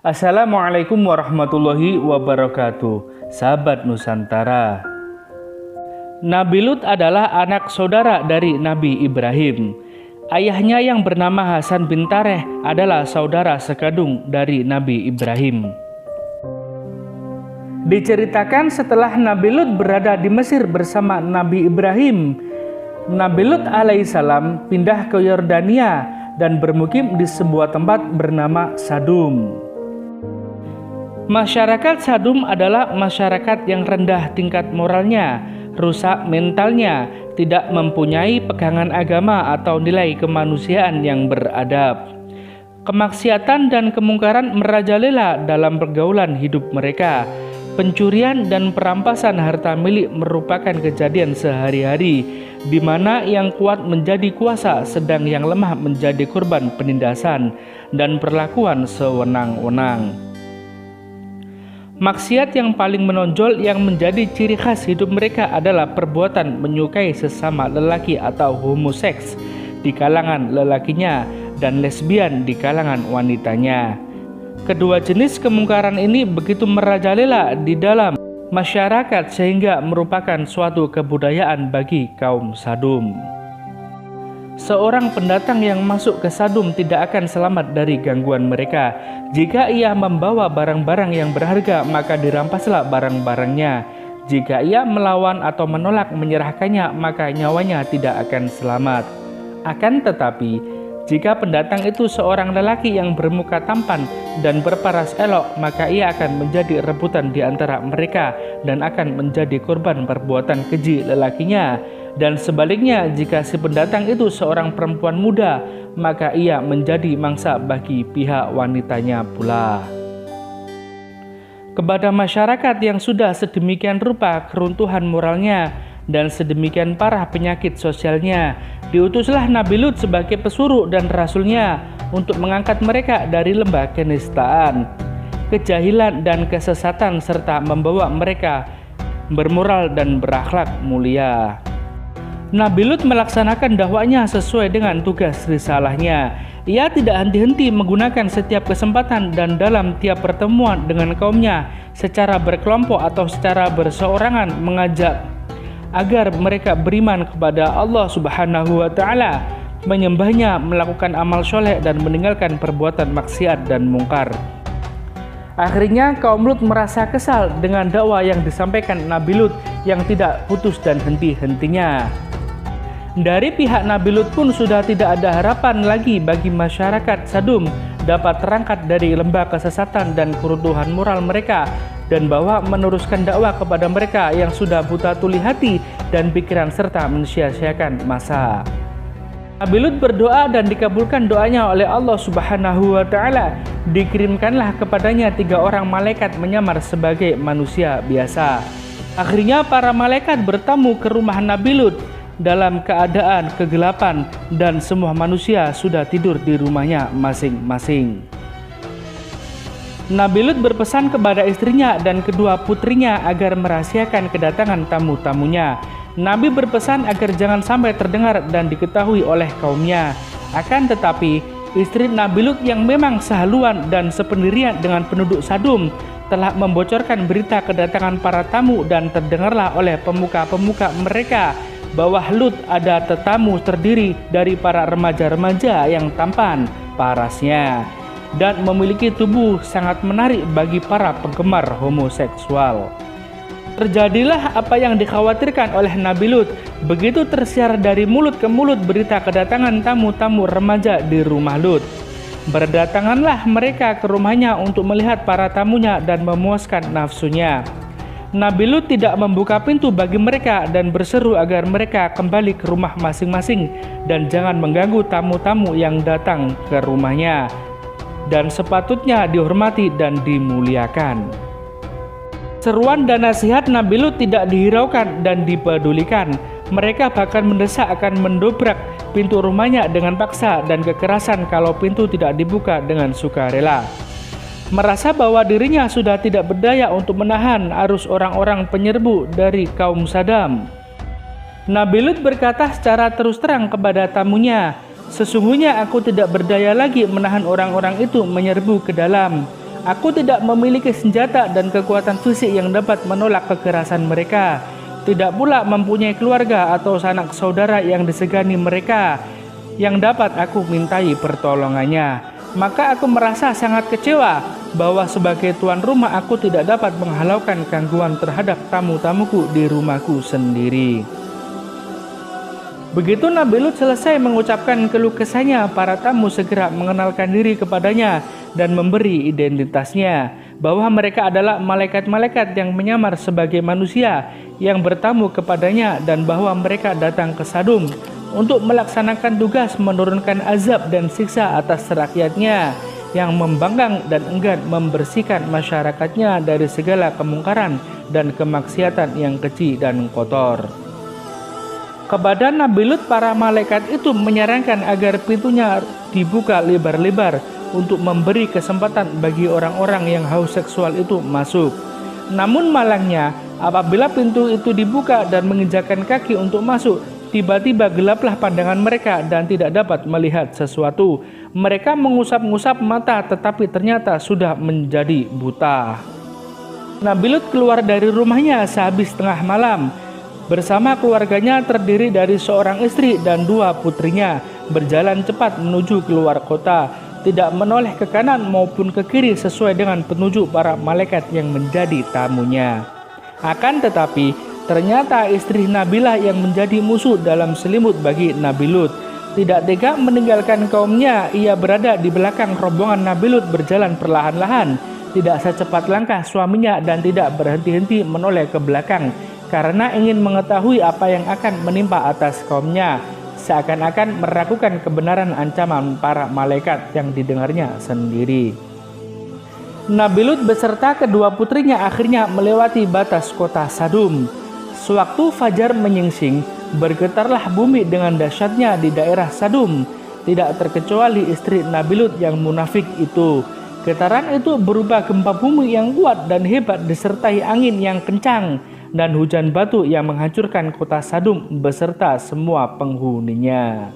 Assalamualaikum warahmatullahi wabarakatuh. Sahabat Nusantara, Nabi Lut adalah anak saudara dari Nabi Ibrahim. Ayahnya yang bernama Hasan bin Tareh adalah saudara sekandung dari Nabi Ibrahim. Diceritakan setelah Nabi Lut berada di Mesir bersama Nabi Ibrahim, Nabi Lut alaihissalam pindah ke Yordania dan bermukim di sebuah tempat bernama Sadum. Masyarakat Sadum adalah masyarakat yang rendah tingkat moralnya, rusak mentalnya, tidak mempunyai pegangan agama atau nilai kemanusiaan yang beradab. Kemaksiatan dan kemungkaran merajalela dalam pergaulan hidup mereka. Pencurian dan perampasan harta milik merupakan kejadian sehari-hari, di mana yang kuat menjadi kuasa sedang yang lemah menjadi korban penindasan dan perlakuan sewenang-wenang. Maksiat yang paling menonjol yang menjadi ciri khas hidup mereka adalah perbuatan menyukai sesama lelaki atau homoseks di kalangan lelakinya dan lesbian di kalangan wanitanya. Kedua jenis kemungkaran ini begitu merajalela di dalam masyarakat sehingga merupakan suatu kebudayaan bagi kaum Sadum. Seorang pendatang yang masuk ke Sadum tidak akan selamat dari gangguan mereka. Jika ia membawa barang-barang yang berharga, maka dirampaslah barang-barangnya. Jika ia melawan atau menolak menyerahkannya, maka nyawanya tidak akan selamat. Akan tetapi, jika pendatang itu seorang lelaki yang bermuka tampan dan berparas elok, maka ia akan menjadi rebutan di antara mereka dan akan menjadi korban perbuatan keji lelakinya. Dan sebaliknya, jika si pendatang itu seorang perempuan muda, maka ia menjadi mangsa bagi pihak wanitanya pula. Kepada masyarakat yang sudah sedemikian rupa keruntuhan moralnya dan sedemikian parah penyakit sosialnya, diutuslah Nabi Lut sebagai pesuruh dan rasulnya untuk mengangkat mereka dari lembah kenistaan, kejahilan dan kesesatan serta membawa mereka bermoral dan berakhlak mulia. Nabi Lut melaksanakan dakwahnya sesuai dengan tugas risalahnya. Ia tidak henti-henti menggunakan setiap kesempatan dan dalam tiap pertemuan dengan kaumnya secara berkelompok atau secara berseorangan mengajak agar mereka beriman kepada Allah Subhanahu wa Ta'ala, menyembahnya, melakukan amal soleh dan meninggalkan perbuatan maksiat dan mungkar. Akhirnya kaum Lut merasa kesal dengan dakwah yang disampaikan Nabi Lut yang tidak putus dan henti-hentinya. Dari pihak Nabi Lut pun sudah tidak ada harapan lagi bagi masyarakat Sadum dapat terangkat dari lembah kesesatan dan keruntuhan moral mereka dan bahwa meneruskan dakwah kepada mereka yang sudah buta tuli hati dan pikiran serta mensia-siakan masa. Nabi Lut berdoa dan dikabulkan doanya oleh Allah Subhanahu wa Ta'ala. Dikirimkanlah kepadanya 3 orang malaikat menyamar sebagai manusia biasa. Akhirnya para malaikat bertamu ke rumah Nabi Lut dalam keadaan kegelapan dan semua manusia sudah tidur di rumahnya masing-masing. Nabi Lut berpesan kepada istrinya dan kedua putrinya agar merahasiakan kedatangan tamu-tamunya. Nabi berpesan agar jangan sampai terdengar dan diketahui oleh kaumnya. Akan tetapi, istri Nabi Lut yang memang sehaluan dan sependirian dengan penduduk Sadum telah membocorkan berita kedatangan para tamu dan terdengarlah oleh pemuka-pemuka mereka bahwa Lut ada tetamu terdiri dari para remaja-remaja yang tampan parasnya dan memiliki tubuh sangat menarik bagi para penggemar homoseksual. Terjadilah apa yang dikhawatirkan oleh Nabi Lut. Begitu tersiar dari mulut ke mulut berita kedatangan tamu-tamu remaja di rumah Lut. Berdatanganlah mereka ke rumahnya untuk melihat para tamunya dan memuaskan nafsunya. Nabi Lut tidak membuka pintu bagi mereka dan berseru agar mereka kembali ke rumah masing-masing dan jangan mengganggu tamu-tamu yang datang ke rumahnya dan sepatutnya dihormati dan dimuliakan. Seruan dan nasihat Nabi Lut tidak dihiraukan dan dipedulikan. Mereka bahkan mendesak akan mendobrak pintu rumahnya dengan paksa dan kekerasan kalau pintu tidak dibuka dengan sukarela. Merasa bahwa dirinya sudah tidak berdaya untuk menahan arus orang-orang penyerbu dari kaum Sadam, Nabi Lut berkata secara terus terang kepada tamunya, "Sesungguhnya aku tidak berdaya lagi menahan orang-orang itu menyerbu ke dalam. Aku tidak memiliki senjata dan kekuatan fisik yang dapat menolak kekerasan mereka. Tidak pula mempunyai keluarga atau sanak saudara yang disegani mereka yang dapat aku mintai pertolongannya. Maka aku merasa sangat kecewa bahwa sebagai tuan rumah aku tidak dapat menghalaukan gangguan terhadap tamu-tamuku di rumahku sendiri. Begitu Nabi Lut selesai mengucapkan keluh kesahnya, para tamu segera mengenalkan diri kepadanya dan memberi identitasnya, bahwa mereka adalah malaikat-malaikat yang menyamar sebagai manusia yang bertamu kepadanya, dan bahwa mereka datang ke Sadum untuk melaksanakan tugas menurunkan azab dan siksa atas rakyatnya yang membangkang dan enggan membersihkan masyarakatnya dari segala kemungkaran dan kemaksiatan yang keji dan kotor. Kepada Nabi Lut, para malaikat itu menyarankan agar pintunya dibuka lebar-lebar untuk memberi kesempatan bagi orang-orang yang haus seksual itu masuk. Namun malangnya, apabila pintu itu dibuka dan menginjakkan kaki untuk masuk, tiba-tiba gelaplah pandangan mereka dan tidak dapat melihat sesuatu. Mereka mengusap-ngusap mata tetapi ternyata sudah menjadi buta. Nabi Lut keluar dari rumahnya sehabis tengah malam. Bersama keluarganya terdiri dari seorang istri dan 2 putrinya, berjalan cepat menuju keluar kota, tidak menoleh ke kanan maupun ke kiri sesuai dengan petunjuk para malaikat yang menjadi tamunya. Akan tetapi, ternyata istri Nabilah yang menjadi musuh dalam selimut bagi Nabi Lut. Tidak tega meninggalkan kaumnya, ia berada di belakang rombongan Nabi Lut berjalan perlahan-lahan, tidak secepat langkah suaminya dan tidak berhenti-henti menoleh ke belakang, karena ingin mengetahui apa yang akan menimpa atas kaumnya, seakan-akan meragukan kebenaran ancaman para malaikat yang didengarnya sendiri. Nabi Lut beserta kedua putrinya akhirnya melewati batas kota Sadum. Sewaktu fajar menyingsing, bergetarlah bumi dengan dahsyatnya di daerah Sadum, tidak terkecuali istri Nabi Lut yang munafik itu. Getaran itu berupa gempa bumi yang kuat dan hebat disertai angin yang kencang dan hujan batu yang menghancurkan kota Sadum beserta semua penghuninya.